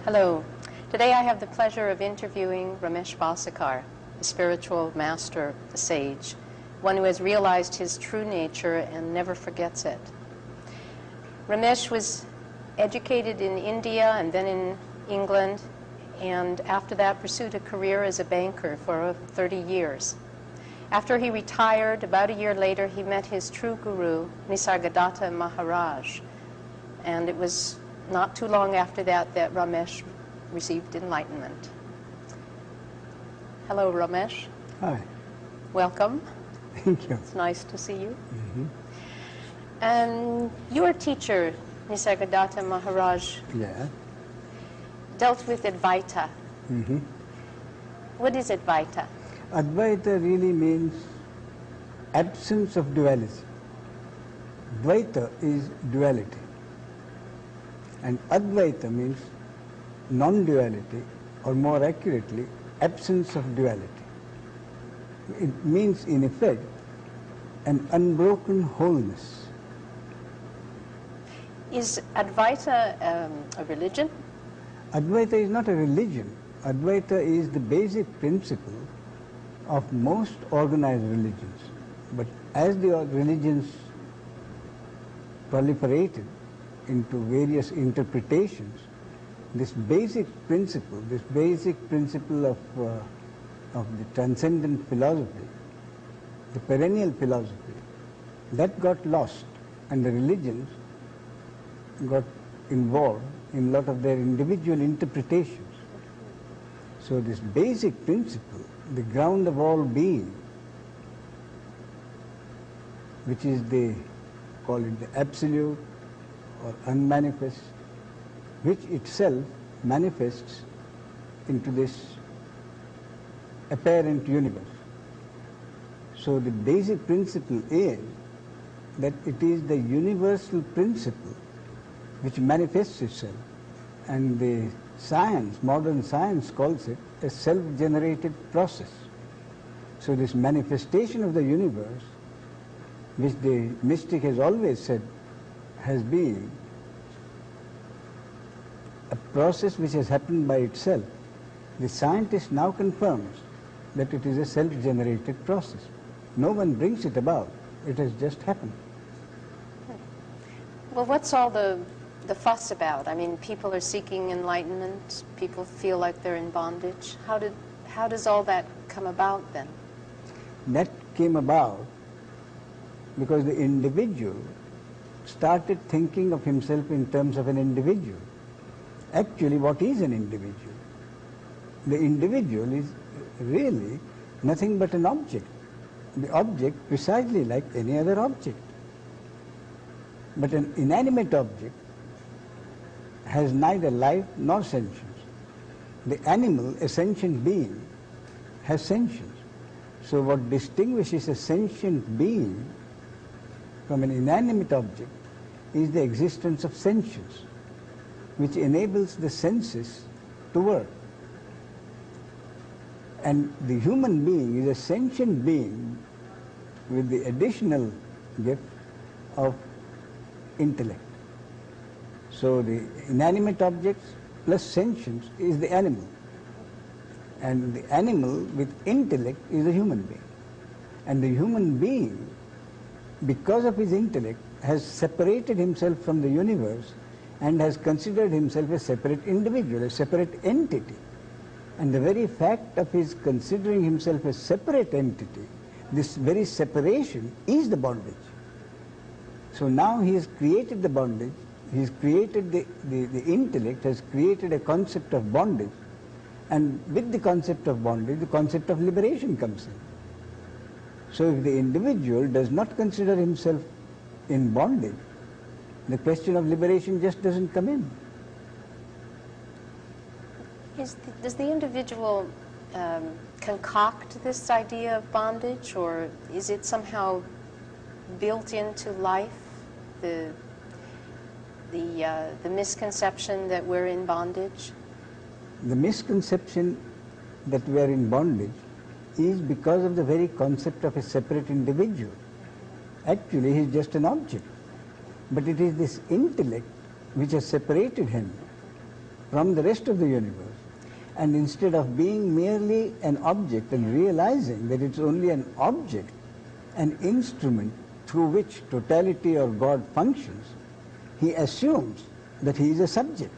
Hello. Today I have the pleasure of interviewing Ramesh Balsekar, a spiritual master, a sage, one who has realized his true nature and never forgets it. Ramesh was educated in India and then in England, and after that pursued a career as a banker for 30 years. After he retired, about a year later, he met his true guru, Nisargadatta Maharaj, and it was not too long after that that Ramesh received enlightenment. Hello, Ramesh. Hi. Welcome. Thank you. It's nice to see you. Mm-hmm. And your teacher, Nisargadatta Maharaj, dealt with Advaita. Mm-hmm. What is Advaita? Advaita really means absence of duality. Dvaita is duality. And Advaita means non-duality, or more accurately, absence of duality. It means, in effect, an unbroken wholeness. Is Advaita a religion? Advaita is not a religion. Advaita is the basic principle of most organized religions. But as the religions proliferated into various interpretations, this basic principle of the transcendent philosophy, the perennial philosophy, that got lost, and the religions got involved in a lot of their individual interpretations. So this basic principle, the ground of all being, which is they call it the absolute or unmanifest, which itself manifests into this apparent universe. So the basic principle is that it is the universal principle which manifests itself, and the science, modern science, calls it a self-generated process. So this manifestation of the universe, which the mystic has always said has been a process which has happened by itself, the scientist now confirms that it is a self-generated process. No one brings it about. It has just happened. Well, what's all the fuss about? I mean, people are seeking enlightenment. People feel like they're in bondage. How does all that come about then? That came about because the individual started thinking of himself in terms of an individual. Actually, what is an individual? The individual is really nothing but an object. The object precisely like any other object. But an inanimate object has neither life nor sentience. The animal, a sentient being, has sentience. So what distinguishes a sentient being from an inanimate object is the existence of sentience, which enables the senses to work. And the human being is a sentient being with the additional gift of intellect. So the inanimate objects plus sentience is the animal. And the animal with intellect is a human being. And the human being, because of his intellect, has separated himself from the universe and has considered himself a separate individual, a separate entity. And the very fact of his considering himself a separate entity, this very separation is the bondage. So now he has created the bondage, he has created the intellect, has created a concept of bondage, and with the concept of bondage, the concept of liberation comes in. So if the individual does not consider himself in bondage, the question of liberation just doesn't come in. Does the individual concoct this idea of bondage, or is it somehow built into life, the misconception that we're in bondage? The misconception that we are in bondage is because of the very concept of a separate individual. Actually, he is just an object. But it is this intellect which has separated him from the rest of the universe. And instead of being merely an object and realizing that it's only an object, an instrument through which totality or God functions, he assumes that he is a subject.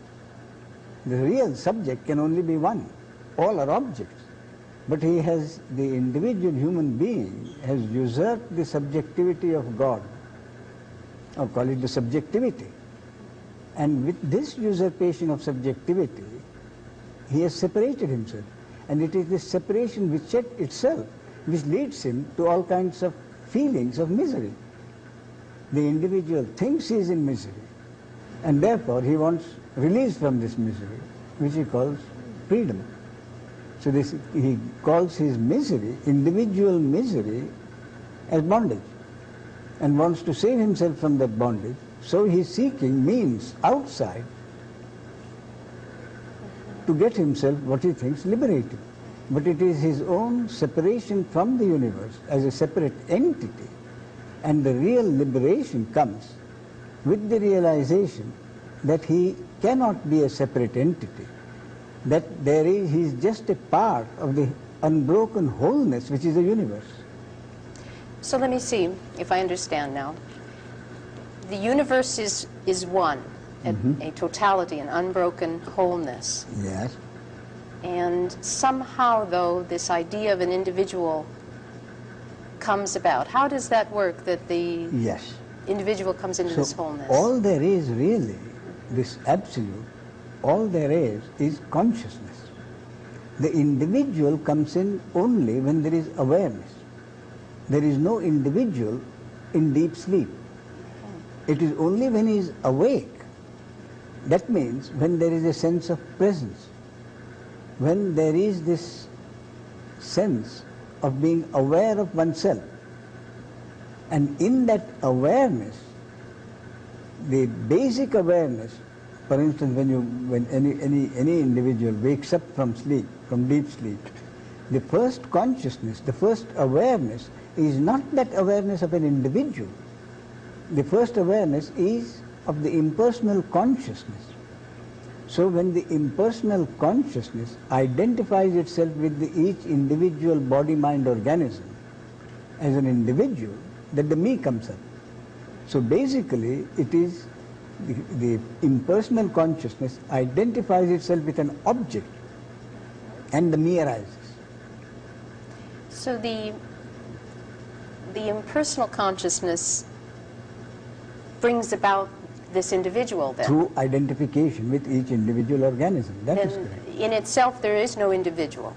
The real subject can only be one. All are objects. But he has, the individual human being has usurped the subjectivity of God, or call it the subjectivity. And with this usurpation of subjectivity, he has separated himself. And it is this separation which itself which leads him to all kinds of feelings of misery. The individual thinks he is in misery, and therefore he wants release from this misery, which he calls freedom. So this, he calls his misery, individual misery, as bondage, and wants to save himself from that bondage. So he is seeking means outside to get himself what he thinks liberated. But it is his own separation from the universe as a separate entity, and the real liberation comes with the realization that he cannot be a separate entity, that he is just a part of the unbroken wholeness which is the universe. So let me see if I understand now. The universe is one, a totality, an unbroken wholeness. Yes. And somehow, though, this idea of an individual comes about. How does that work, that the individual comes into this wholeness? All there is really, this absolute, all there is consciousness. The individual comes in only when there is awareness. There is no individual in deep sleep. It is only when he is awake. That means when there is a sense of presence, when there is this sense of being aware of oneself. And in that awareness, the basic awareness, for instance, when any individual wakes up from sleep, from deep sleep, the first consciousness, the first awareness is not that awareness of an individual. The first awareness is of the impersonal consciousness. So when the impersonal consciousness identifies itself with each individual body-mind organism as an individual, that the me comes up. So basically it is the impersonal consciousness identifies itself with an object, and the me arises. So the impersonal consciousness brings about this individual then? Through identification with each individual organism. That is correct. In itself there is no individual.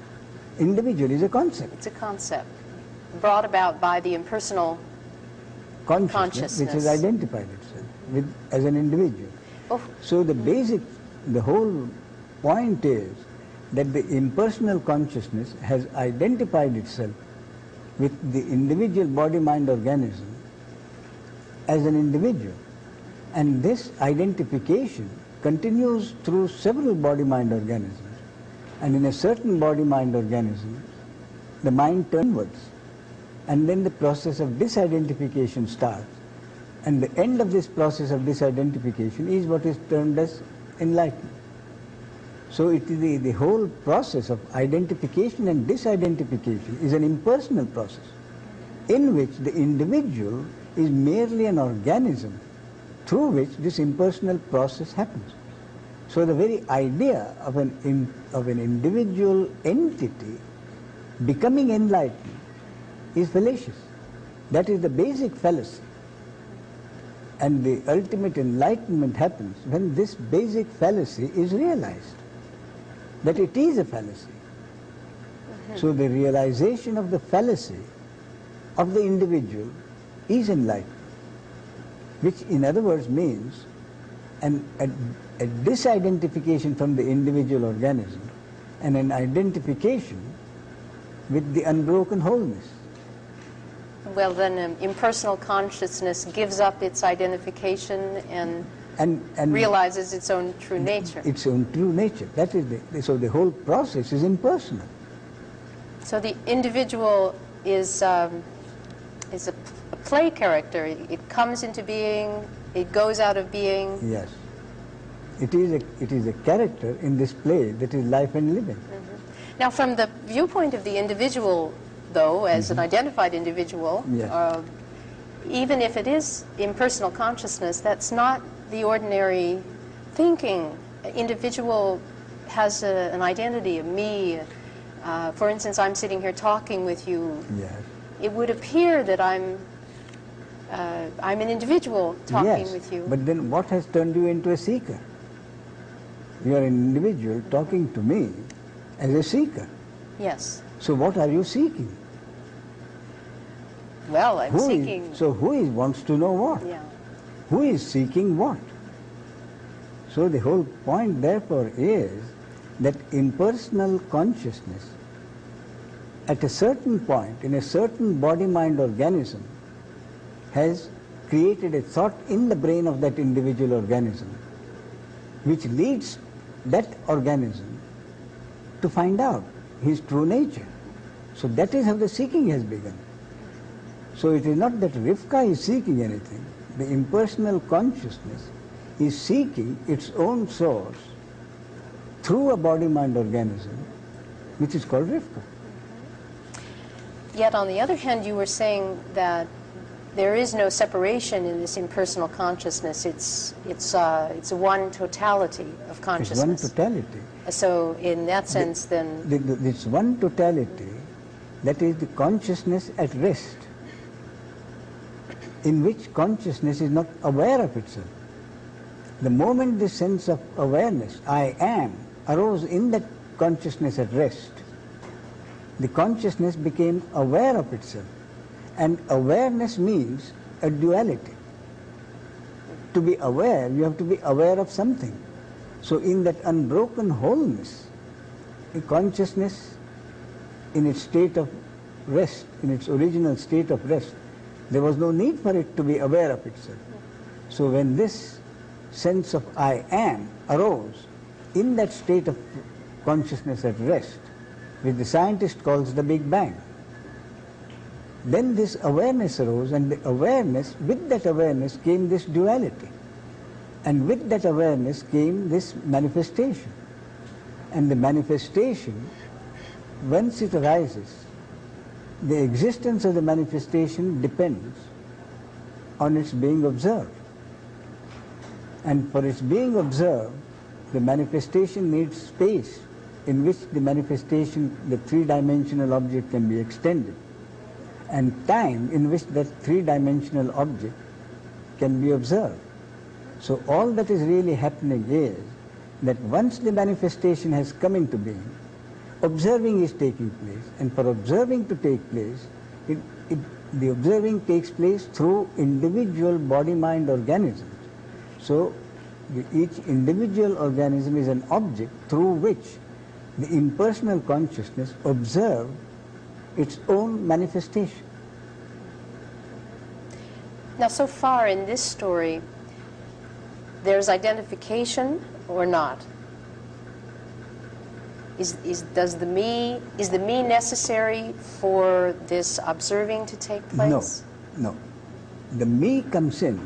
Individual is a concept. It's a concept brought about by the impersonal consciousness. Which has identified itself as an individual. Oh. So the whole point is that the impersonal consciousness has identified itself with the individual body-mind organism as an individual. And this identification continues through several body-mind organisms. And in a certain body-mind organism, the mind turns inwards. And then the process of disidentification starts. And the end of this process of disidentification is what is termed as enlightenment. So it is the whole process of identification and disidentification is an impersonal process in which the individual is merely an organism through which this impersonal process happens. So the very idea of an individual entity becoming enlightened is fallacious. That is the basic fallacy. And the ultimate enlightenment happens when this basic fallacy is realized, that it is a fallacy. So the realization of the fallacy of the individual is enlightenment, which in other words means a disidentification from the individual organism and an identification with the unbroken wholeness. Well, then impersonal consciousness gives up its identification and realizes its own true nature. Its own true nature. That is so the whole process is impersonal. So the individual is a play character. It comes into being, it goes out of being. Yes. It is a character in this play that is life and living. Now, from the viewpoint of the individual, though, as an identified individual, Yes. Even if it is impersonal consciousness, that's not the ordinary thinking. Individual has an identity, a me. For instance, I'm sitting here talking with you. Yes. It would appear that I'm an individual talking Yes, with you. but then what has turned you into a seeker? You are an individual talking to me as a seeker. Yes. So what are you seeking? Well, I'm seeking... Who wants to know what? Yeah. Who is seeking what? So the whole point therefore is that impersonal consciousness at a certain point in a certain body-mind organism has created a thought in the brain of that individual organism which leads that organism to find out his true nature. So that is how the seeking has begun. So it is not that Rivka is seeking anything. The impersonal consciousness is seeking its own source through a body-mind organism which is called Rivka. Yet on the other hand, you were saying that there is no separation in this impersonal consciousness. It's a one totality of consciousness. It's one totality. So in that sense, then... This one totality, that is the consciousness at rest, in which consciousness is not aware of itself. The moment the sense of awareness, I am, arose in that consciousness at rest, the consciousness became aware of itself. And awareness means a duality. To be aware, you have to be aware of something. So in that unbroken wholeness, the consciousness in its state of rest, in its original state of rest, there was no need for it to be aware of itself. So when this sense of I am arose in that state of consciousness at rest, which the scientist calls the Big Bang, then this awareness arose, and the awareness, with that awareness came this duality. And with that awareness came this manifestation. And the manifestation, once it arises, the existence of the manifestation depends on its being observed. And for its being observed, the manifestation needs space in which the manifestation, the three-dimensional object, can be extended, and time in which that three-dimensional object can be observed. So all that is really happening is that once the manifestation has come into being, observing is taking place, and for observing to take place, the observing takes place through individual body-mind organisms. So each individual organism is an object through which the impersonal consciousness observes its own manifestation. Now, so far in this story, there's identification or not? Is the me necessary for this observing to take place? No. The me comes in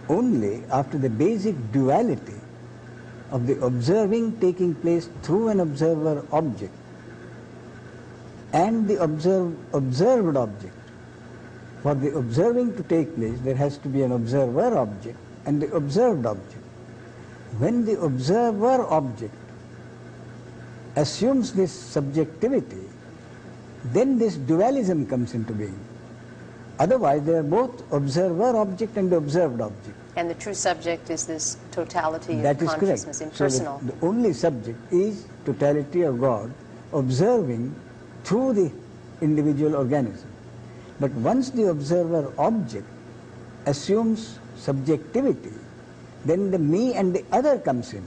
only after the basic duality of the observing taking place through an observer object and the observed object. For the observing to take place, there has to be an observer object and the observed object. When the observer object assumes this subjectivity, then this dualism comes into being. Otherwise, they are both observer object and observed object. And the true subject is this totality That of is consciousness, correct. impersonal. So the only subject is totality of God, observing through the individual organism. But once the observer object assumes subjectivity, then the me and the other comes in.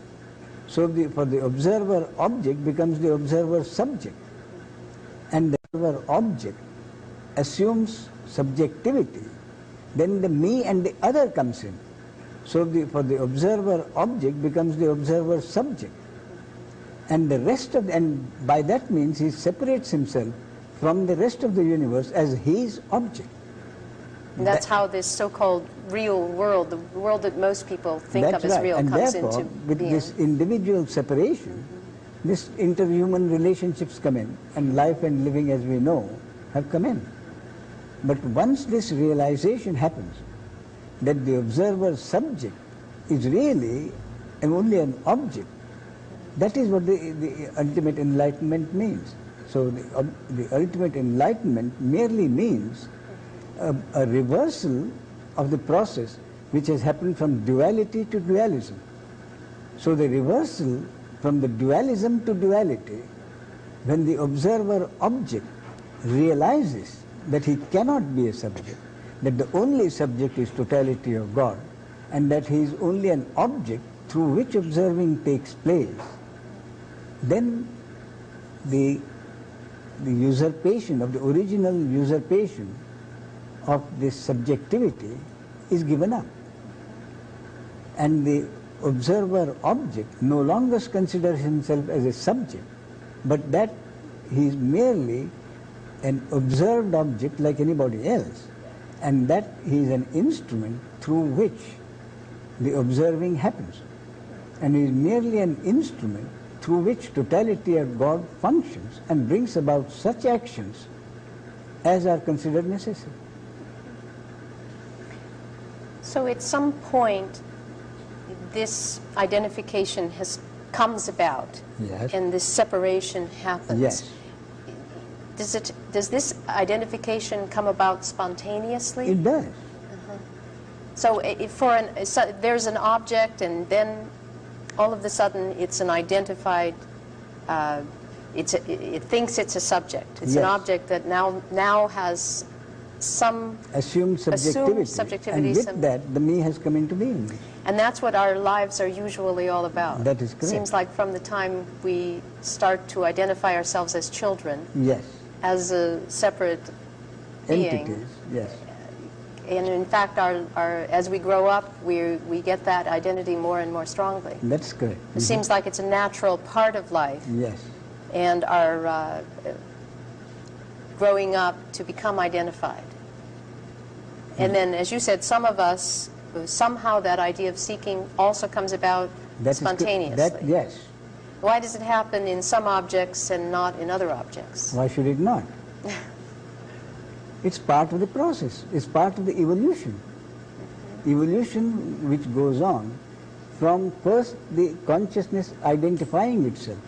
So for the observer object becomes the observer subject, and the observer object assumes subjectivity, then the me and the other comes in. So for the observer object becomes the observer subject, and the rest of and by that means he separates himself from the rest of the universe as his object. And that's how this so-called real world, the world that most people think of as real, and comes therefore, into with being. this individual separation, this interhuman relationships come in, and life and living as we know have come in. But once this realization happens, that the observer subject is really only an object, that is what the ultimate enlightenment means. So the ultimate enlightenment merely means a reversal of the process which has happened from duality to dualism. So the reversal from the dualism to duality, when the observer object realizes that he cannot be a subject, that the only subject is totality of God, and that he is only an object through which observing takes place, then the usurpation of the original usurpation of this subjectivity is given up. And the observer object no longer considers himself as a subject, but that he is merely an observed object like anybody else, and that he is an instrument through which the observing happens. And he is merely an instrument through which totality of God functions and brings about such actions as are considered necessary. So at some point, this identification comes about, Yes. and this separation happens. Yes. Does this identification come about spontaneously? It does. So there's an object, and then all of a sudden it's an identified. It thinks it's a subject. It's an Yes. object that now has some Assumed subjectivity. And with that, the me has come into being. And that's what our lives are usually all about. That is correct. Seems like from the time we start to identify ourselves as children, Yes. as a separate being. Entities, yes. And in fact, as we grow up, we get that identity more and more strongly. That's correct. It seems like it's a natural part of life, Yes. and our growing up to become identified. And then, as you said, some of us, somehow that idea of seeking also comes about That is spontaneously. yes. Why does it happen in some objects and not in other objects? Why should it not? It's part of the process. It's part of the evolution. Evolution which goes on from first the consciousness identifying itself.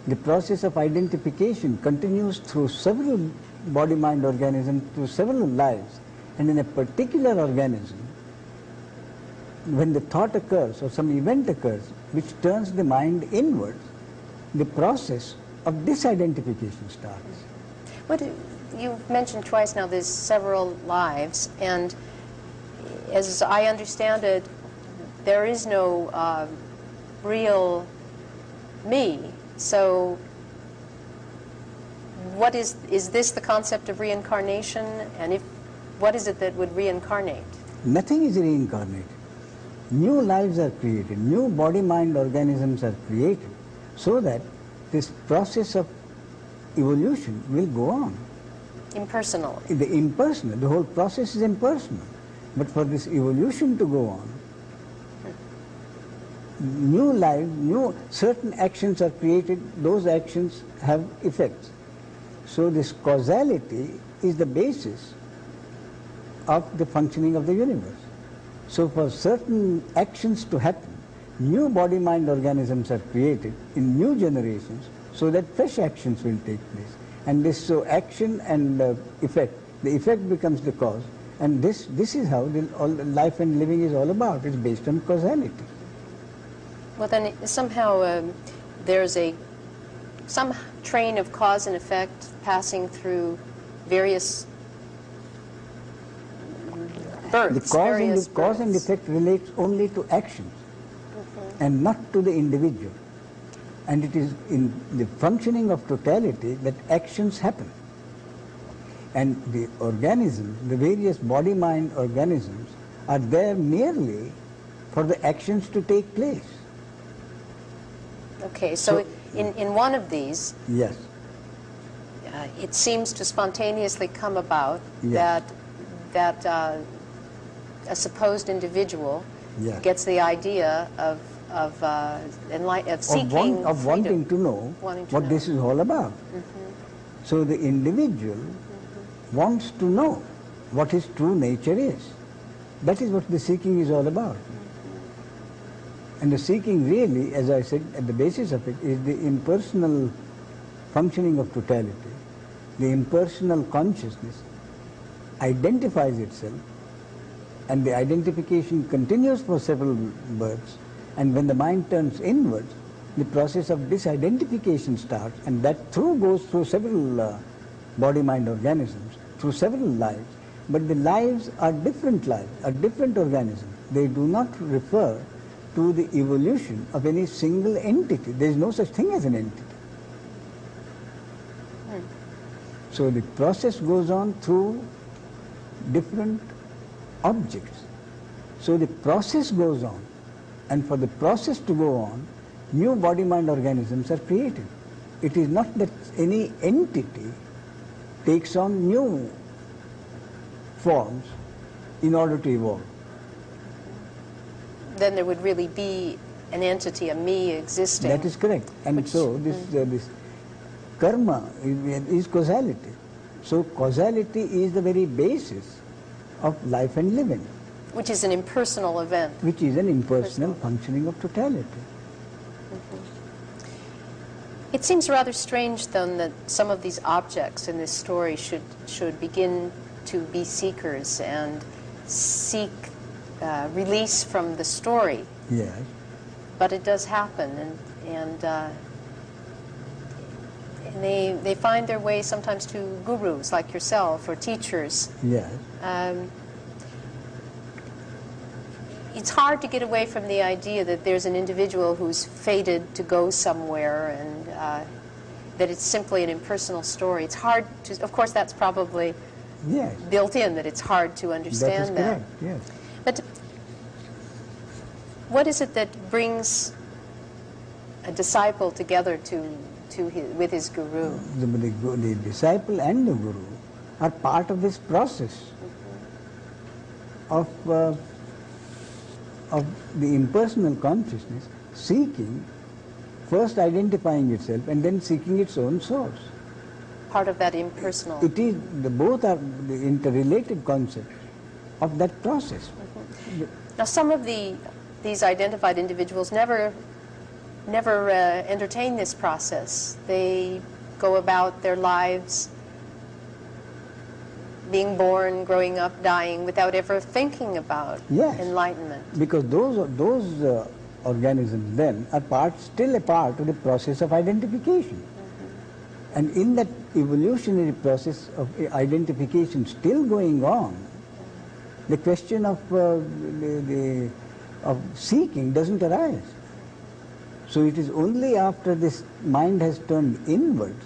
The process of identification continues through several body-mind organisms, through several lives. And in a particular organism, when the thought occurs or some event occurs which turns the mind inwards, the process of disidentification starts. You've mentioned twice now there's several lives, and as I understand it, there is no real me. So is this the concept of reincarnation? And what is it that would reincarnate? Nothing is reincarnated. New lives are created, new body-mind organisms are created, so that this process of evolution will go on. Impersonal. The impersonal, the whole process is impersonal. But for this evolution to go on, new life, certain actions are created, those actions have effects. So this causality is the basis of the functioning of the universe. So for certain actions to happen, new body-mind organisms are created in new generations so that fresh actions will take place. And so action and effect, the effect becomes the cause, and this is how all life and living is all about. It's based on causality. Well, then somehow there's some train of cause and effect passing through various births. The cause and effect relates only to actions and not to the individual. And it is in the functioning of totality that actions happen. And the organisms, the various body-mind organisms, are there merely for the actions to take place. Okay, so in one of these, yes, it seems to spontaneously come about yes, that a supposed individual Yes. gets the idea of seeking of wanting to know what this is all about. So the individual wants to know what his true nature is. That is what the seeking is all about. And the seeking really, as I said, at the basis of it is the impersonal functioning of totality. The impersonal consciousness identifies itself, and the identification continues for several births, and when the mind turns inwards, the process of disidentification starts, and that goes through several body-mind organisms, through several lives, but the lives are different organisms. They do not refer to the evolution of any single entity. There is no such thing as an entity. So the process goes on through different objects. So the process goes on, and for the process to go on, new body-mind organisms are created. It is not that any entity takes on new forms in order to evolve. Then there would really be an entity, a me existing. That is correct. And so this karma is causality. So causality is the very basis of life and living. Which is an impersonal event. Which is an impersonal functioning of totality. It seems rather strange, then, that some of these objects in this story should begin to be seekers and seek release from the story. Yes. But it does happen, and they find their way sometimes to gurus like yourself or teachers. Yes. It's hard to get away from the idea that there's an individual who's fated to go somewhere, and that it's simply an impersonal story. It's hard to, of course, that's probably built in, that it's hard to understand that. That is correct, yes. But what is it that brings a disciple together with his guru? The disciple and the guru are part of this process of the impersonal consciousness seeking, first identifying itself and then seeking its own source. Part of that impersonal. It is, both are the interrelated concepts of that process. Now, some of these identified individuals never entertain this process. They go about their lives being born, growing up, dying, without ever thinking about enlightenment. Because those organisms then are still a part of the process of identification. And in that evolutionary process of identification still going on, the question of seeking doesn't arise. So it is only after this mind has turned inwards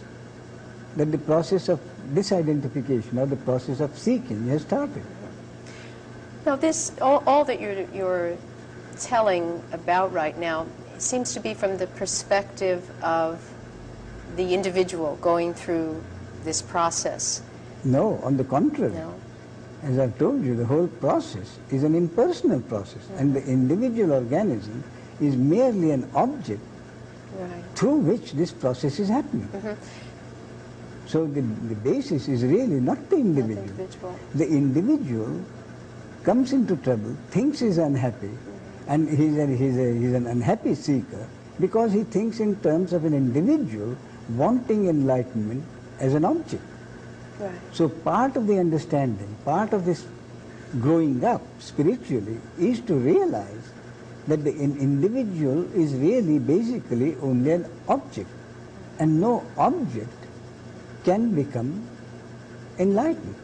that the process of disidentification or the process of seeking has started. Now, all that you're telling about right now seems to be from the perspective of the individual going through this process. No, on the contrary. No. As I've told you, the whole process is an impersonal process, and the individual organism is merely an object through which this process is happening. So the basis is really not the individual. The individual comes into trouble, thinks he's unhappy, and he's an unhappy seeker because he thinks in terms of an individual wanting enlightenment as an object. Right. So part of the understanding, part of this growing up spiritually is to realize that the individual is really basically only an object, and no object can become enlightened.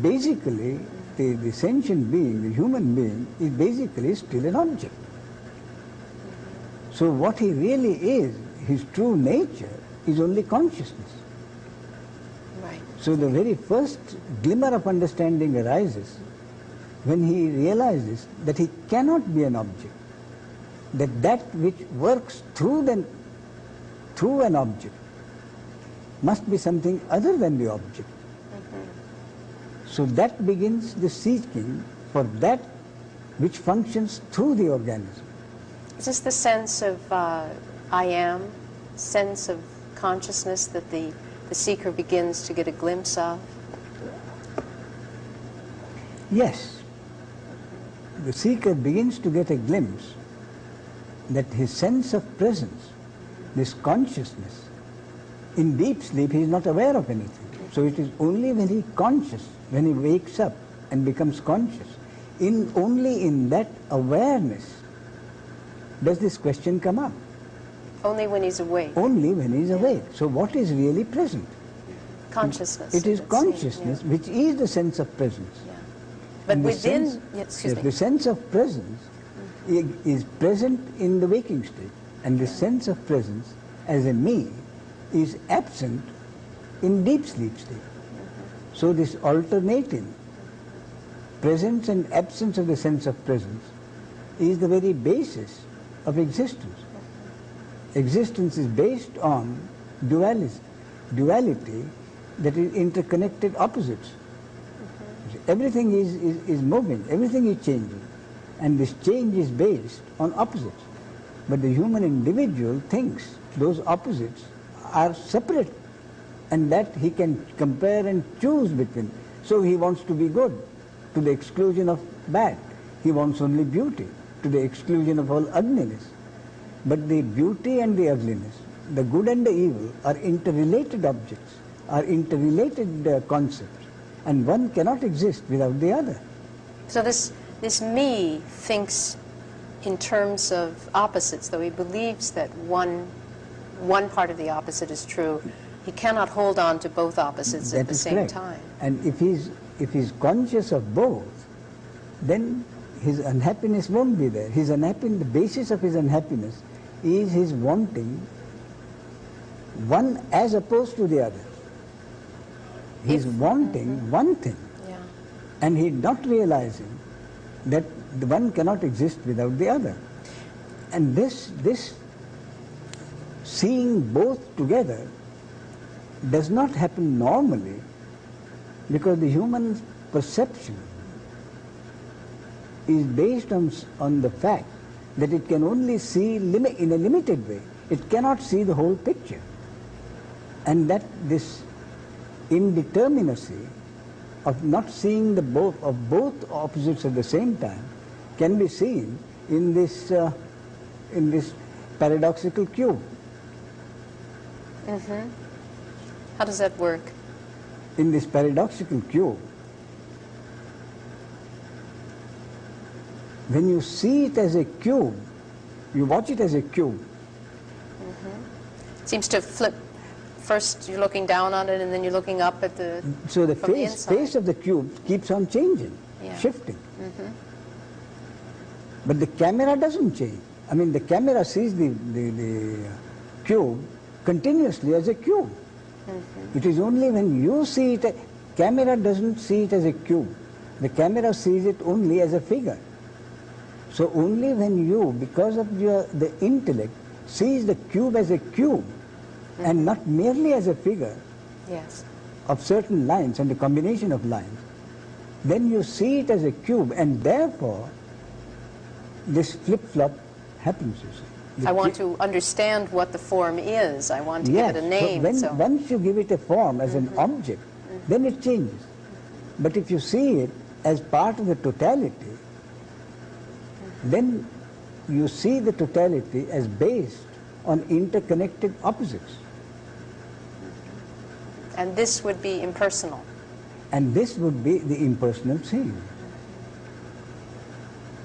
Basically, the sentient being, the human being, is basically still an object. So what he really is, his true nature, is only consciousness. Right. So the very first glimmer of understanding arises when he realizes that he cannot be an object, that which works through an object must be something other than the object. So that begins the seeking for that which functions through the organism. Is this the sense of I am, sense of consciousness that the seeker begins to get a glimpse of? Yes. The seeker begins to get a glimpse that his sense of presence, this consciousness, in deep sleep he is not aware of anything. So it is only when he is conscious, when he wakes up and becomes conscious, only in that awareness does this question come up. Only when he's awake. Only when he is awake. So what is really present? Consciousness. It is consciousness, which is the sense of presence. Yeah. But And within, the sense of presence is present in the waking state, and the sense of presence as a me is absent in deep sleep state. So this alternating presence and absence of the sense of presence is the very basis of existence. Existence is based on duality that is interconnected opposites. Everything is moving, everything is changing, and this change is based on opposites. But the human individual thinks those opposites are separate and that he can compare and choose between. So he wants to be good to the exclusion of bad. He wants only beauty to the exclusion of all ugliness. But the beauty and the ugliness, the good and the evil are interrelated objects, are interrelated concepts, and one cannot exist without the other. So this me thinks in terms of opposites, though he believes that one part of the opposite is true. He cannot hold on to both opposites at the same time. And if he's conscious of both, then his unhappiness won't be there. The basis of his unhappiness is his wanting one as opposed to the other. He's wanting one thing, and he's not realizing that the one cannot exist without the other. And this seeing both together does not happen normally, because the human perception is based on the fact that it can only see in a limited way. It cannot see the whole picture. And that this indeterminacy of not seeing both opposites at the same time can be seen in this paradoxical cube. How does that work? In this paradoxical cube, when you see it as a cube, you watch it as a cube. It seems to flip. First you're looking down on it, and then you're looking up at the So the face of the cube keeps on changing, shifting. But the camera doesn't change. I mean, the camera sees the cube continuously as a cube. It is only when you see it, camera doesn't see it as a cube. The camera sees it only as a figure. So only when you, because of the intellect, sees the cube as a cube and not merely as a figure of certain lines and a combination of lines, then you see it as a cube, and therefore this flip-flop happens, you see. I want to understand what the form is. I want to give it a name. So once you give it a form as an object, then it changes. But if you see it as part of the totality, then you see the totality as based on interconnected opposites. And this would be impersonal. And this would be the impersonal seeing.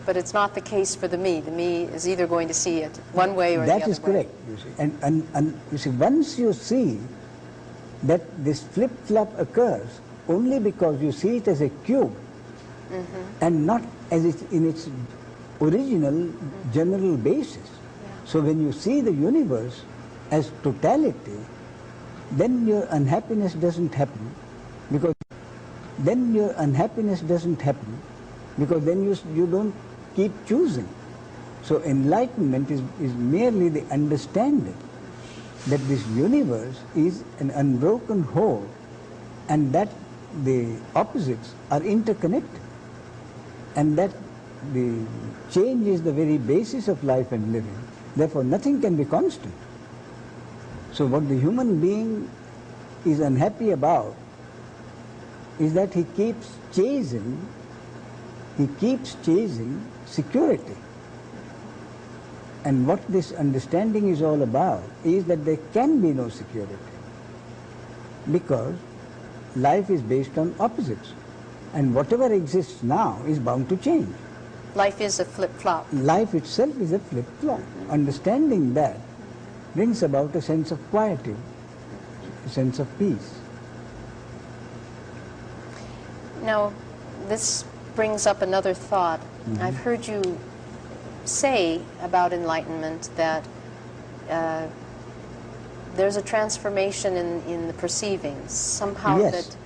But it's not the case for the me. The me is either going to see it one way or the other way. That is correct, you see. And you see, once you see that this flip-flop occurs only because you see it as a cube and not as in its original general basis. So when you see the universe as totality, then your unhappiness doesn't happen, because then you don't keep choosing. So enlightenment is merely the understanding that this universe is an unbroken whole and that the opposites are interconnected, and that the change is the very basis of life and living. Therefore, nothing can be constant. So what the human being is unhappy about is that he keeps chasing security. And what this understanding is all about is that there can be no security, because life is based on opposites, and whatever exists now is bound to change. Life is a flip-flop. Life itself is a flip-flop. Understanding that brings about a sense of quietude, a sense of peace. Now, this brings up another thought. I've heard you say about enlightenment that there's a transformation in the perceiving. Somehow Yes.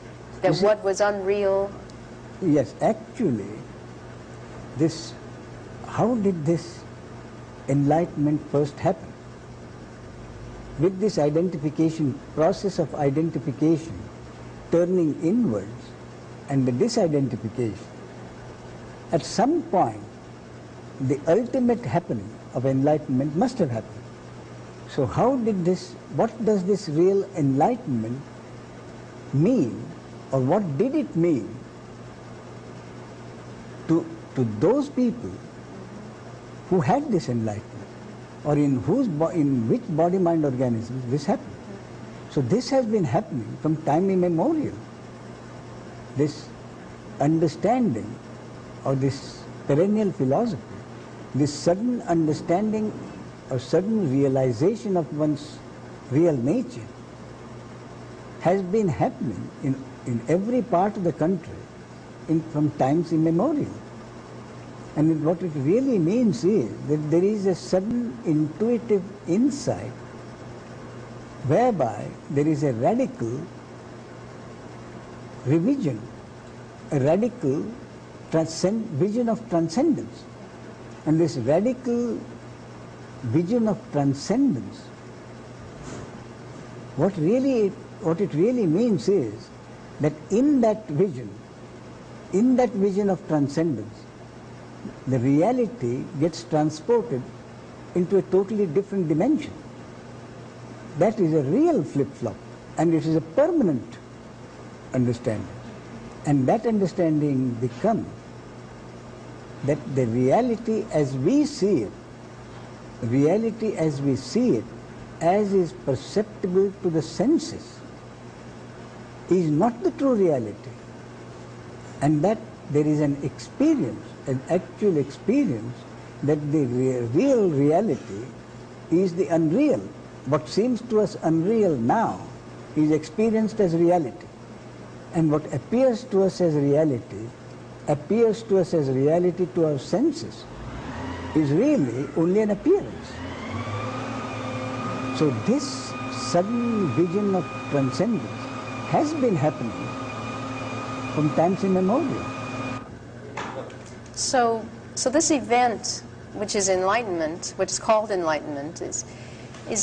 that what was unreal. Yes, actually, how did this enlightenment first happen? With this process of identification, turning inwards, and the disidentification, at some point, the ultimate happening of enlightenment must have happened. So what does this real enlightenment mean, or what did it mean to those people who had this enlightenment, or in which body-mind organisms this happened? So this has been happening from time immemorial. This understanding, or this perennial philosophy, this sudden understanding or sudden realization of one's real nature has been happening in every part of the country from times immemorial. And what it really means is that there is a sudden intuitive insight whereby there is a radical revision, a radical vision of transcendence. And this radical vision of transcendence, what it really means is that in that vision of transcendence, the reality gets transported into a totally different dimension. That is a real flip-flop, and it is a permanent understanding. And that understanding becomes that the reality as we see it, as is perceptible to the senses, is not the true reality. And that there is an experience, an actual experience, that the real reality is the unreal. What seems to us unreal now is experienced as reality. And what appears to us as reality to our senses is really only an appearance. So this sudden vision of transcendence has been happening from times immemorial. So this event, which is enlightenment, which is called enlightenment, it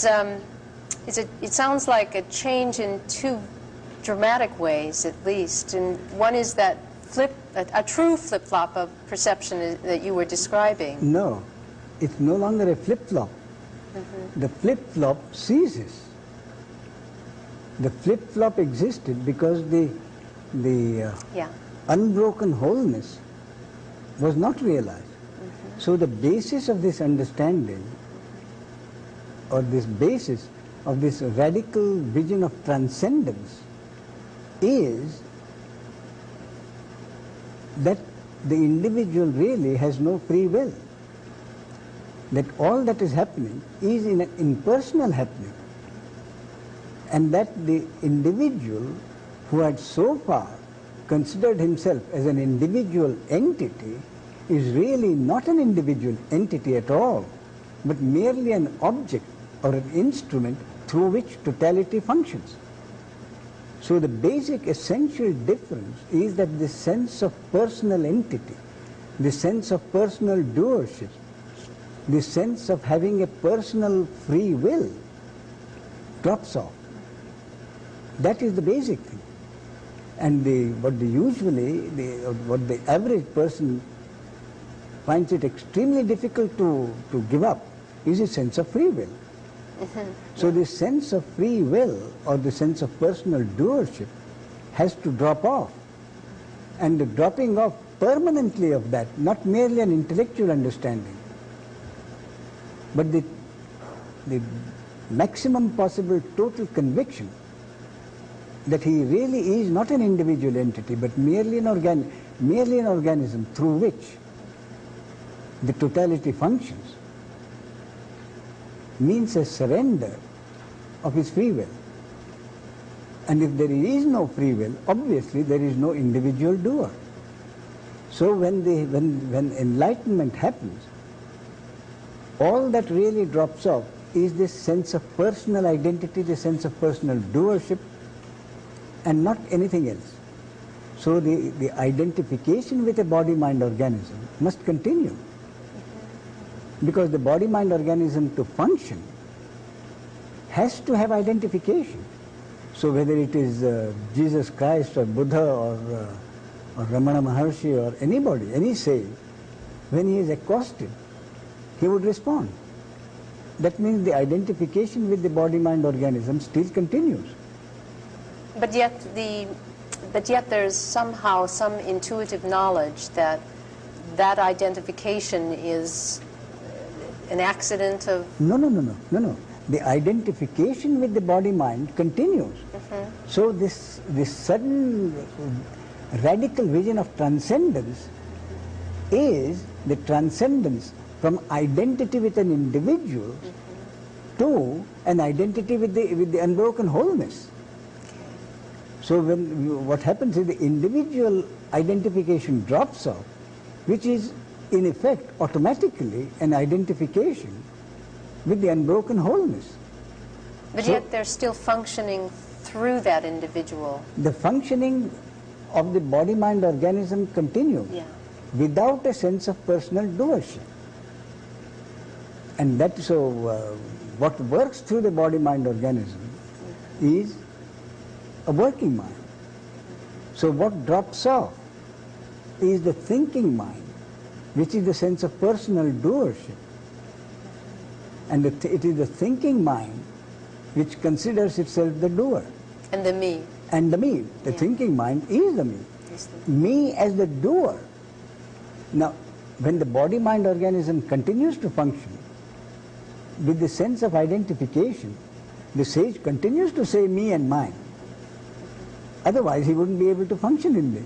sounds like a change in two dramatic ways, at least. And one is that a true flip-flop of perception that you were describing. No, it's no longer a flip-flop. The flip-flop ceases. The flip-flop existed because the unbroken wholeness was not realized. So the basis of this understanding, or this basis of this radical vision of transcendence, is that the individual really has no free will. That all that is happening is in an impersonal happening. And that the individual who had so far considered himself as an individual entity is really not an individual entity at all, but merely an object or an instrument through which totality functions. So the basic essential difference is that the sense of personal entity, the sense of personal doership, the sense of having a personal free will drops off. That is the basic thing. And what the average person finds it extremely difficult to give up is his sense of free will. So the sense of free will or the sense of personal doership has to drop off. And the dropping off permanently of that, not merely an intellectual understanding, but the maximum possible total conviction that he really is not an individual entity, but merely an organism through which the totality functions, means a surrender of his free will. And if there is no free will, obviously there is no individual doer. So when enlightenment happens, all that really drops off is this sense of personal identity, the sense of personal doership, and not anything else. So the identification with a body-mind organism must continue. Because the body-mind organism to function has to have identification. So whether it is Jesus Christ or Buddha or Ramana Maharshi or anybody, any sage, when he is accosted, he would respond. That means the identification with the body-mind organism still continues. But yet there's somehow some intuitive knowledge that that identification is an accident of... No. The identification with the body-mind continues. So this sudden radical vision of transcendence is the transcendence from identity with an individual to an identity with the unbroken wholeness. So what happens is the individual identification drops off, which is in effect automatically an identification with the unbroken wholeness. But so, yet they're still functioning through that individual. The functioning of the body-mind organism continues without a sense of personal doership. And that what works through the body-mind organism is a working mind. So what drops off is the thinking mind, which is the sense of personal doership. And it is the thinking mind which considers itself the doer. And the me. And the me. The thinking mind is the me. Me as the doer. Now, when the body-mind organism continues to function with the sense of identification, the sage continues to say me and mine. Otherwise, he wouldn't be able to function in this.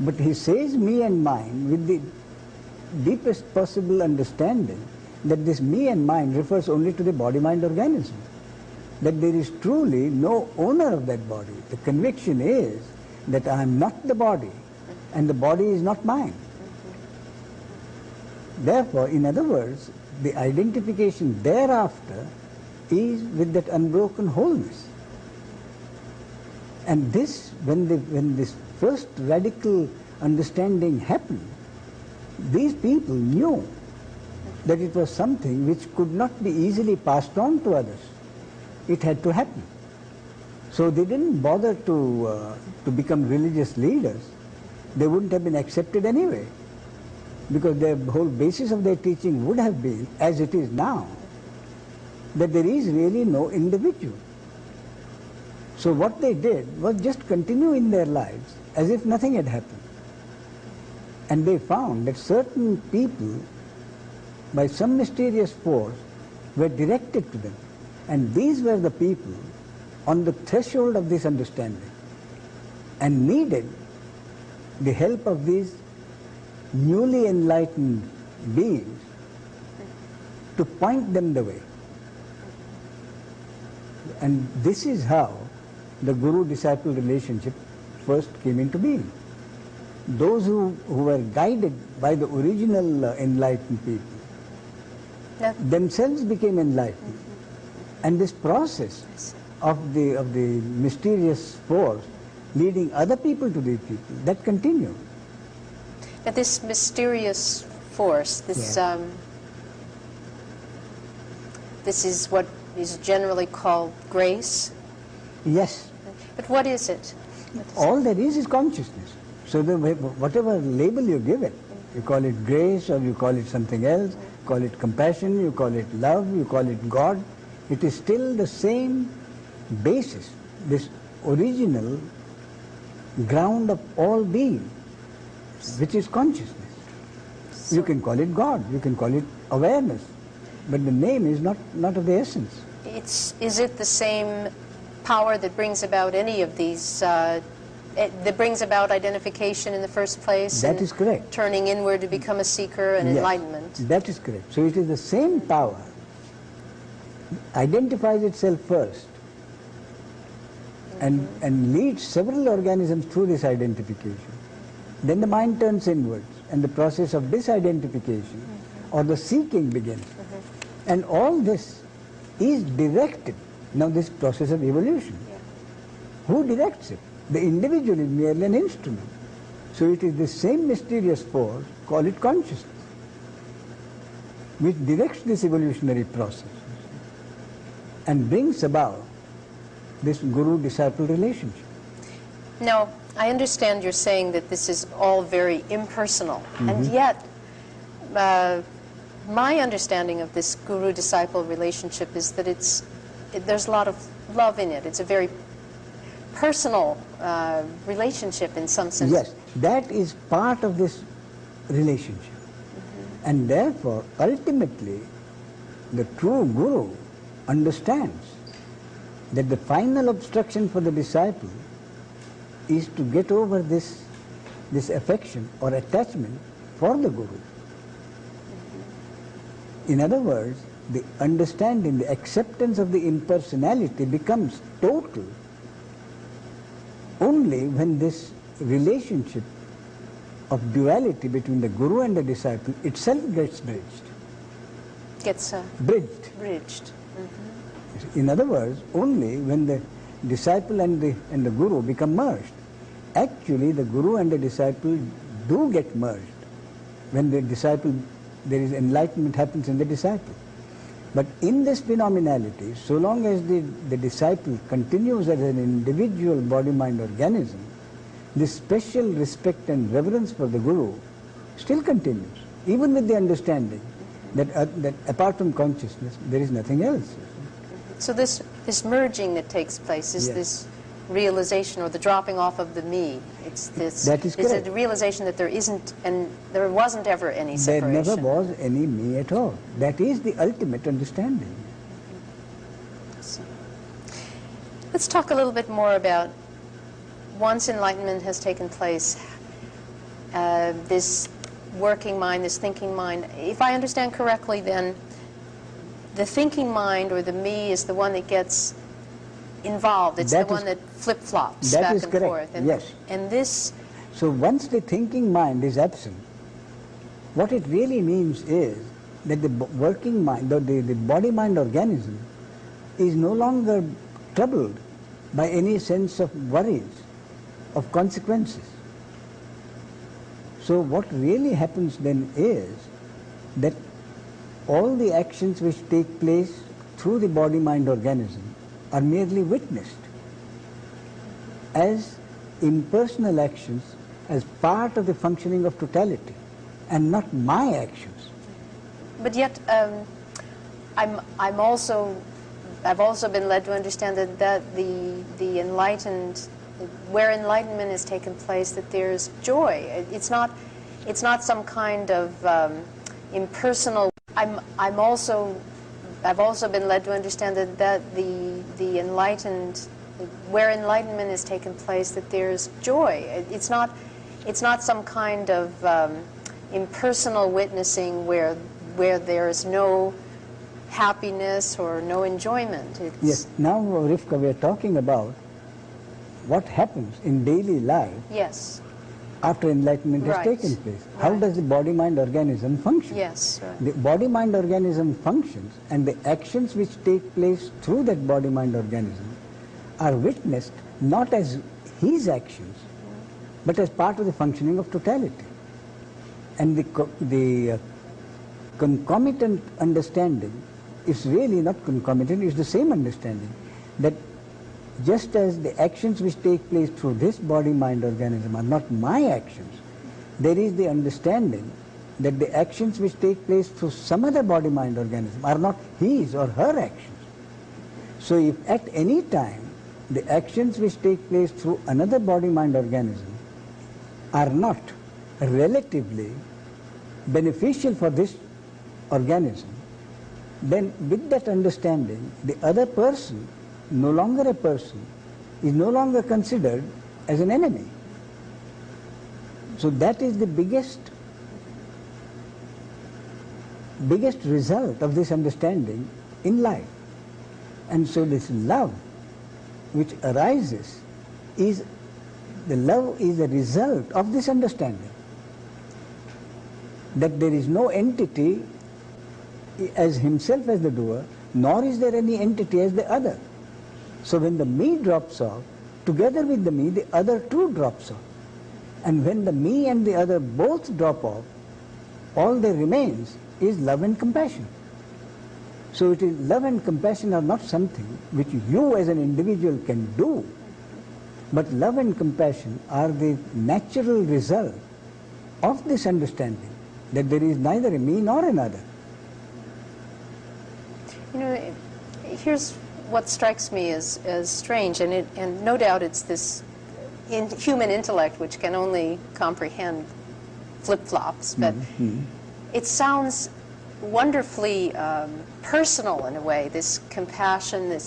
But he says me and mine with the deepest possible understanding that this me and mine refers only to the body-mind organism, that there is truly no owner of that body. The conviction is that I am not the body and the body is not mine. Therefore, in other words, the identification thereafter is with that unbroken wholeness. And this, when this first radical understanding happened, these people knew that it was something which could not be easily passed on to others. It had to happen. So they didn't bother to become religious leaders. They wouldn't have been accepted anyway, because the whole basis of their teaching would have been, as it is now, that there is really no individual. So what they did was just continue in their lives as if nothing had happened. And they found that certain people, by some mysterious force, were directed to them. And these were the people on the threshold of this understanding and needed the help of these newly enlightened beings to point them the way. And this is how the guru-disciple relationship first came into being. Those who were guided by the original enlightened people themselves became enlightened. And this process of the mysterious force leading other people to these people, that continued. Now this mysterious force, this is what is generally called grace? Yes. But what is it? All there is consciousness. So whatever label you give it, You call it grace, or you call it something else, call it compassion, you call it love, you call it God. It is still the same basis, this original ground of all being, which is consciousness. You can call it God, you can call it awareness, but the name is not of the essence. Is it the same power that brings about any of these, that brings about identification in the first place? That is correct. Turning inward to become a seeker and Yes, enlightenment. that is correct. So it is the same power, identifies itself first, and leads several organisms through this identification. Then the mind turns inwards, and the process of disidentification or the seeking begins. And all this is directed. Now this process of evolution. Who directs it? The individual is merely an instrument. So it is the same mysterious force, call it consciousness, which directs this evolutionary process and brings about this guru-disciple relationship. Now, I understand you're saying that this is all very impersonal, and yet my understanding of this guru-disciple relationship is that there's a lot of love in it. It's a very personal relationship in some sense. Yes, that is part of this relationship. And therefore, ultimately, the true guru understands that the final obstruction for the disciple is to get over this affection or attachment for the guru. In other words, the understanding, the acceptance of the impersonality becomes total only when this relationship of duality between the guru and the disciple itself gets bridged. Bridged. In other words, only when the disciple and the guru become merged. Actually, the guru and the disciple do get merged when the disciple, there is enlightenment happens in the disciple. But in this phenomenality, so long as the disciple continues as an individual body-mind organism, this special respect and reverence for the guru still continues, even with the understanding that apart from consciousness, there is nothing else. So this merging that takes place is this realization, or the dropping off of the me. It's this. That is correct. The realization that there isn't, and there wasn't ever any separation. There never was any me at all. That is the ultimate understanding. So, let's talk a little bit more about, once enlightenment has taken place, this working mind, this thinking mind. If I understand correctly, then the thinking mind, or the me, is the one that gets involved. It's the one that flip-flops back and forth. And, yes. And this... So once the thinking mind is absent, what it really means is that the working mind, or the body-mind organism, is no longer troubled by any sense of worries, of consequences. So what really happens then is that all the actions which take place through the body-mind organism are merely witnessed as impersonal actions, as part of the functioning of totality, and not my actions. But yet, I've also been led to understand that the enlightened, where enlightenment has taken place, that there's joy. It's not some kind of impersonal. I've also been led to understand that the enlightened, where enlightenment has taken place, that there's joy. It's not some kind of impersonal witnessing where there is no happiness or no enjoyment. Yes. Now, Rivka, we are talking about what happens in daily life. Yes. After enlightenment has taken place. How does the body-mind organism function? Yes. Right. The body-mind organism functions, and the actions which take place through that body-mind organism are witnessed not as his actions, but as part of the functioning of totality. And the concomitant understanding is really not concomitant, it's the same understanding, that just as the actions which take place through this body-mind organism are not my actions, there is the understanding that the actions which take place through some other body-mind organism are not his or her actions. So if at any time the actions which take place through another body-mind organism are not relatively beneficial for this organism, then with that understanding, the other person, no longer a person, is no longer considered as an enemy. So that is the biggest result of this understanding in life. And so this love which arises is a result of this understanding, that there is no entity as himself as the doer, nor is there any entity as the other. So when the me drops off, together with the me, the other too drops off. And when the me and the other both drop off, all that remains is love and compassion. So it is love and compassion are not something which you as an individual can do, but love and compassion are the natural result of this understanding that there is neither a me nor another. You know, here's what strikes me as strange, and no doubt it's this human intellect which can only comprehend flip-flops, but it sounds wonderfully personal in a way, this compassion,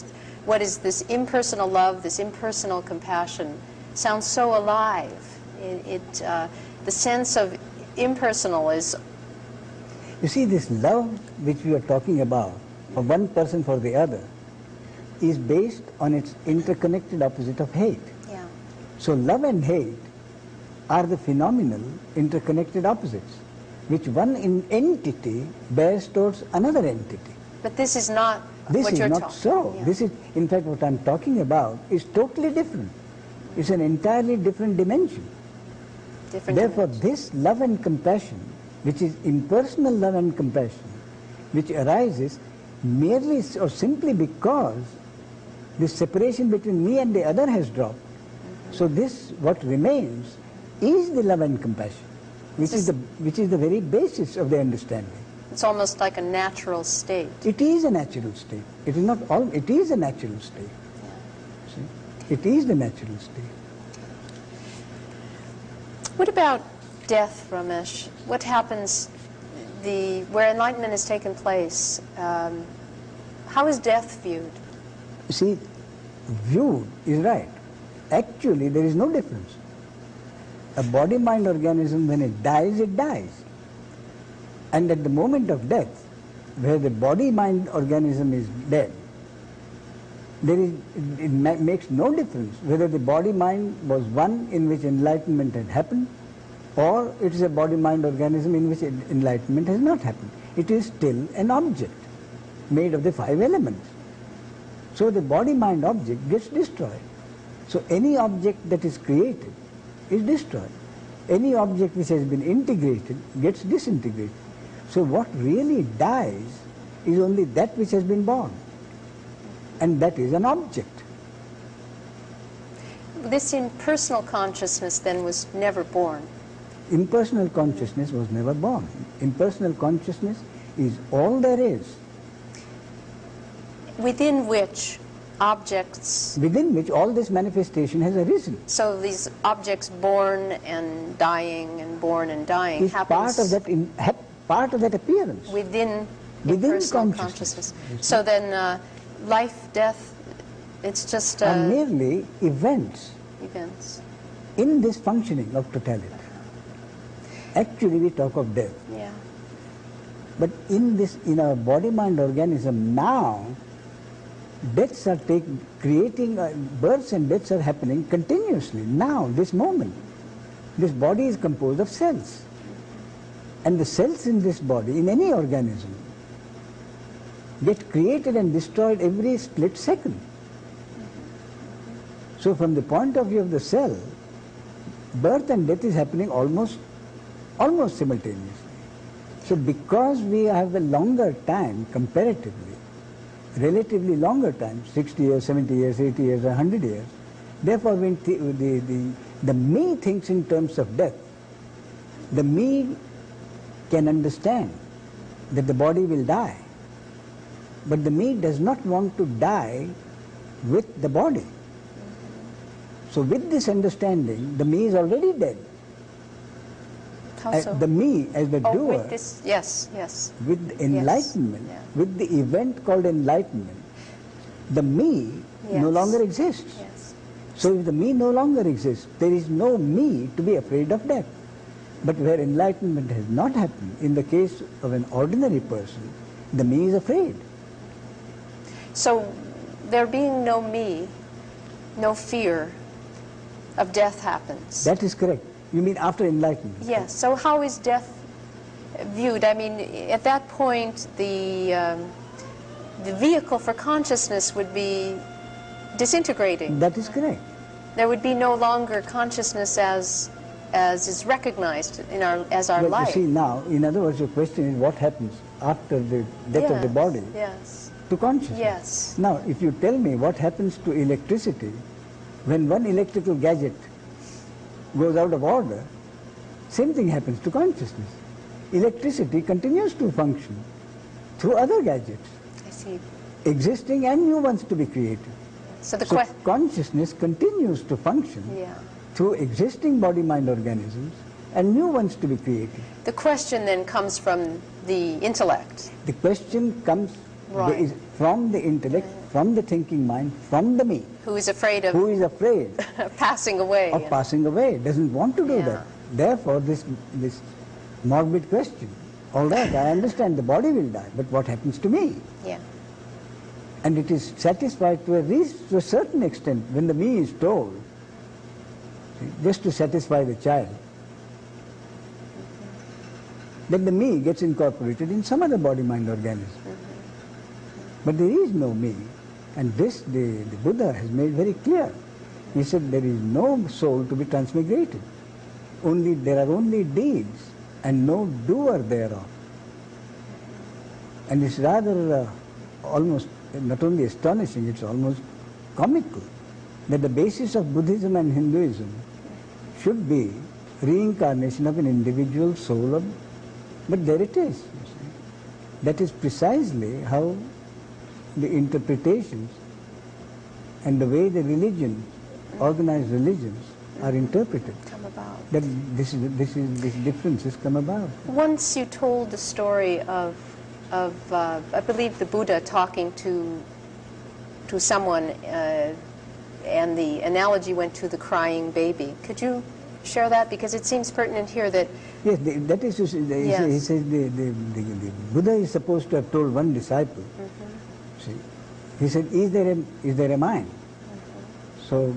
what is this impersonal love, this impersonal compassion sounds so alive. The sense of impersonal is... You see, this love which we are talking about, for one person for the other, is based on its interconnected opposite of hate. Yeah. So love and hate are the phenomenal interconnected opposites, which one entity bears towards another entity. But this is not what you're talking about. This is not so. Yeah. This is, in fact, what I'm talking about is totally different. It's an entirely different dimension. Therefore, this love and compassion, which is impersonal love and compassion, which arises merely or simply because this separation between me and the other has dropped. So this, what remains, is the love and compassion, which is the very basis of the understanding. It's almost like a natural state. It is a natural state. It is not all. It is a natural state. Yeah. See? It is the natural state. What about death, Ramesh? What happens where enlightenment has taken place? How is death viewed? See, viewed is right. Actually, there is no difference. A body-mind organism, when it dies, it dies. And at the moment of death, where the body-mind organism is dead, it makes no difference whether the body-mind was one in which enlightenment had happened, or it is a body-mind organism in which enlightenment has not happened. It is still an object made of the 5 elements. So the body-mind object gets destroyed. So any object that is created is destroyed. Any object which has been integrated gets disintegrated. So what really dies is only that which has been born. And that is an object. This impersonal consciousness then was never born. Impersonal consciousness was never born. Impersonal consciousness is all there is. Within which objects... Within which all this manifestation has arisen. So these objects born and dying and born and dying is happens... part of that appearance. Within impersonal consciousness. So then life, death, it's just... are merely events. Events. In this functioning of totality. Actually we talk of death. Yeah. But in our body-mind organism now, deaths are creating, births and deaths are happening continuously, now, this moment. This body is composed of cells. And the cells in this body, in any organism, get created and destroyed every split second. So from the point of view of the cell, birth and death is happening almost simultaneously. So because we have a longer time comparatively, relatively longer time, 60 years, 70 years, 80 years, 100 years, therefore when the me thinks in terms of death, the me can understand that the body will die, but the me does not want to die with the body. So with this understanding, the me is already dead. How so? The me as the doer, with this, yes, yes. with enlightenment, Yes. with the event called enlightenment, the me no Yes. longer exists. Yes. So if the me no longer exists, there is no me to be afraid of death. But where enlightenment has not happened, in the case of an ordinary person, the me is afraid. So there being no me, no fear of death happens. That is correct. You mean after enlightenment? Yes. So how is death viewed? I mean, at that point, the vehicle for consciousness would be disintegrating. That is correct. There would be no longer consciousness as is recognized in as our Well, life. you see now, in other words, your question is what happens after the death of the body Yes. to consciousness. Yes. Now, if you tell me what happens to electricity when one electrical gadget goes out of order, same thing happens to consciousness. Electricity continues to function through other gadgets, I see. existing and new ones to be created. So the So question. consciousness continues to function Yeah. through existing body-mind organisms and new ones to be created. The question then comes from the intellect. The question comes Right. from the intellect, from the thinking mind, from the me, Who is afraid of who is afraid passing away. of passing away, doesn't want to do Yeah. that. Therefore, this morbid question, all right, I understand the body will die, but what happens to me? Yeah. And it is satisfied to a certain extent when the me is told, see, just to satisfy the child, then the me gets incorporated in some other body-mind organism. But there is no me, and this the Buddha has made very clear. He said there is no soul to be transmigrated. There are only deeds and no doer thereof. And it's rather almost not only astonishing, it's almost comical that the basis of Buddhism and Hinduism should be reincarnation of an individual soul. But there it is. You see. That is precisely how the interpretations and the way the religions, organized religions, are interpreted. Come about. That this differences come about. Once you told the story of I believe the Buddha talking to someone, and the analogy went to the crying baby. Could you share that, because it seems pertinent here that. Yes, that is. He says the Buddha is supposed to have told one disciple. See, he said, "Is there a mind?" So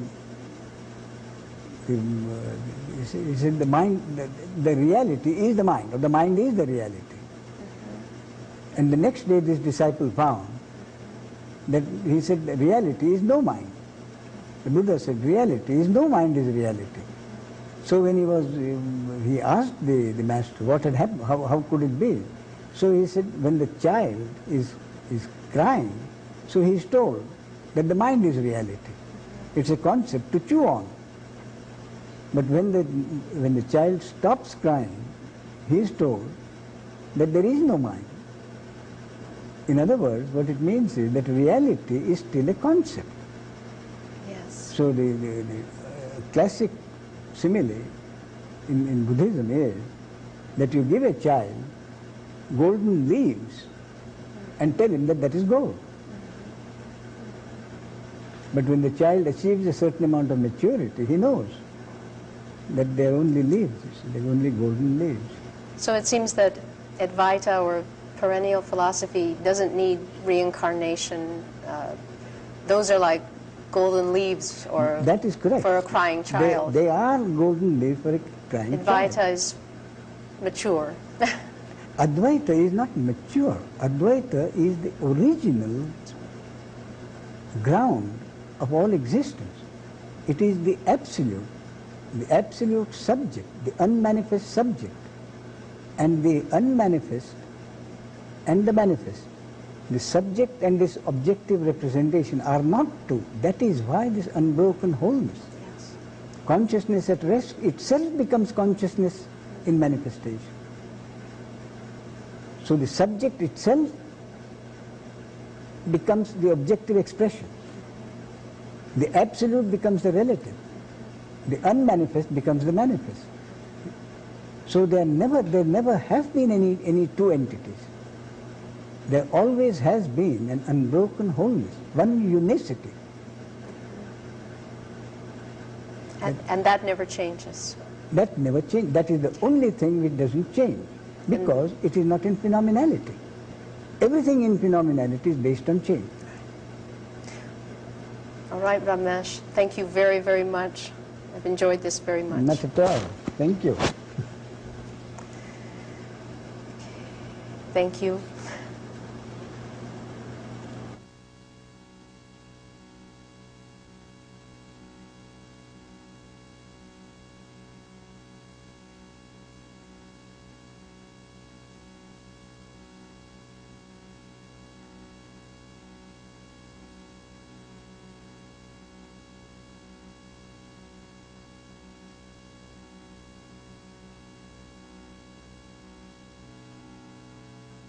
he said, "The mind, the reality is the mind, or the mind is the reality." And the next day this disciple found that he said reality is no mind. The Buddha said reality is no mind is reality. So when he asked the master what had happened, how could it be? So he said when the child is crying, so he is told that the mind is reality. It's a concept to chew on. But when the child stops crying, he is told that there is no mind. In other words, what it means is that reality is still a concept. Yes. So the classic simile in Buddhism is that you give a child golden leaves and tell him that is gold. But when the child achieves a certain amount of maturity, he knows that they are only leaves, they are only golden leaves. So it seems that Advaita, or perennial philosophy, doesn't need reincarnation. Those are like golden leaves, or that is correct. For a crying child. They are golden leaves for a crying child. Advaita is mature. Advaita is not mature. Advaita is the original ground of all existence. It is the absolute subject, the unmanifest subject, and the unmanifest and the manifest. The subject and this objective representation are not two. That is why this unbroken wholeness. Yes. Consciousness at rest itself becomes consciousness in manifestation. So the subject itself becomes the objective expression. The absolute becomes the relative. The unmanifest becomes the manifest. So there never have been any two entities. There always has been an unbroken wholeness, one unicity. And that never changes. That never changes. That is the only thing which doesn't change, because it is not in phenomenality. Everything in phenomenality is based on change. All right, Ramesh, thank you very, very much. I've enjoyed this very much. Not at all. Thank you. Thank you.